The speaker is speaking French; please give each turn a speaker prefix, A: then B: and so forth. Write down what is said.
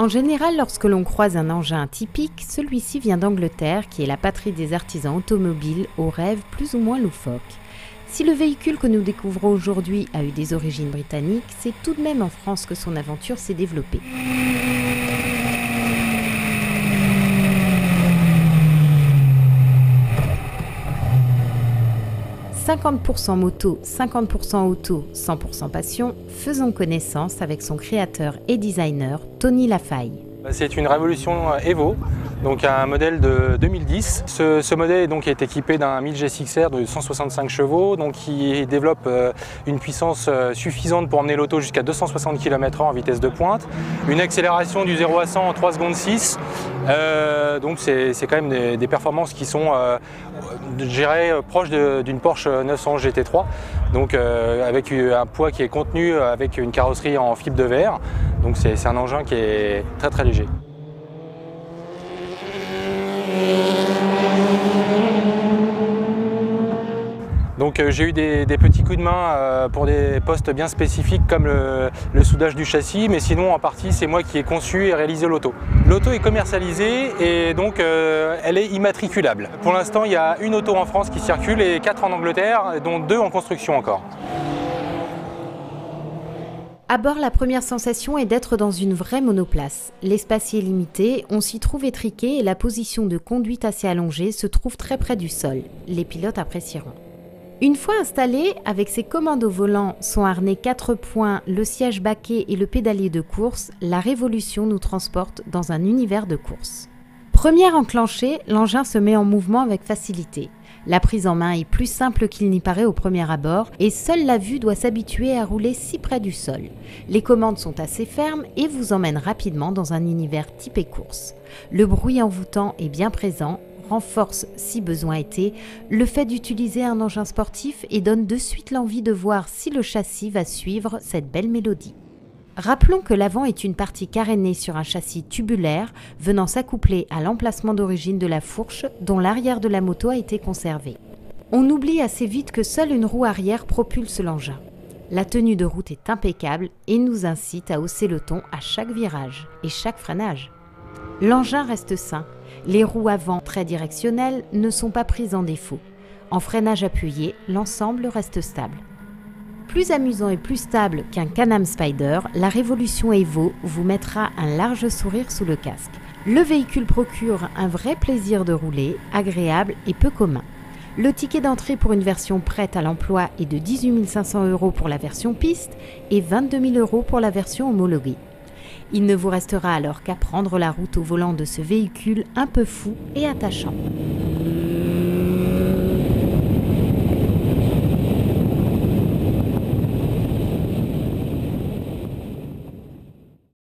A: En général, lorsque l'on croise un engin typique, celui-ci vient d'Angleterre, qui est la patrie des artisans automobiles aux rêves plus ou moins loufoques. Si le véhicule que nous découvrons aujourd'hui a eu des origines britanniques, c'est tout de même en France que son aventure s'est développée. « 50% moto, 50% auto, 100% passion », faisons connaissance avec son créateur et designer, Tony Lafaille.
B: C'est une révolution Evo, donc un modèle de 2010. Ce modèle donc, est équipé d'un 1000 G6R de 165 chevaux, donc qui développe une puissance suffisante pour emmener l'auto jusqu'à 260 km/h en vitesse de pointe, une accélération du 0 à 100 en 3 secondes 6. Donc c'est quand même des performances qui sont je dirais, proches d'une Porsche 911 GT3, donc avec un poids qui est contenu avec une carrosserie en fibre de verre. Donc c'est un engin qui est très très léger. Donc j'ai eu des petits coups de main pour des postes bien spécifiques comme le soudage du châssis, mais sinon en partie c'est moi qui ai conçu et réalisé l'auto. L'auto est commercialisée et donc elle est immatriculable. Pour l'instant il y a une auto en France qui circule et 4 en Angleterre, dont 2 en construction encore.
A: À bord, la première sensation est d'être dans une vraie monoplace. L'espace y est limité, on s'y trouve étriqué et la position de conduite assez allongée se trouve très près du sol. Les pilotes apprécieront. Une fois installé, avec ses commandes au volant, son harnais 4 points, le siège baquet et le pédalier de course, la Révolution nous transporte dans un univers de course. Première enclenchée, l'engin se met en mouvement avec facilité. La prise en main est plus simple qu'il n'y paraît au premier abord et seule la vue doit s'habituer à rouler si près du sol. Les commandes sont assez fermes et vous emmènent rapidement dans un univers typé course. Le bruit envoûtant est bien présent, renforce, si besoin était, le fait d'utiliser un engin sportif et donne de suite l'envie de voir si le châssis va suivre cette belle mélodie. Rappelons que l'avant est une partie carénée sur un châssis tubulaire venant s'accoupler à l'emplacement d'origine de la fourche dont l'arrière de la moto a été conservé. On oublie assez vite que seule une roue arrière propulse l'engin. La tenue de route est impeccable et nous incite à hausser le ton à chaque virage et chaque freinage. L'engin reste sain. Les roues avant très directionnelles ne sont pas prises en défaut. En freinage appuyé, l'ensemble reste stable. Plus amusant et plus stable qu'un Can-Am Spyder, la Révolution Evo vous mettra un large sourire sous le casque. Le véhicule procure un vrai plaisir de rouler, agréable et peu commun. Le ticket d'entrée pour une version prête à l'emploi est de 18 500 € pour la version piste et 22 000 € pour la version homologuée. Il ne vous restera alors qu'à prendre la route au volant de ce véhicule un peu fou et attachant.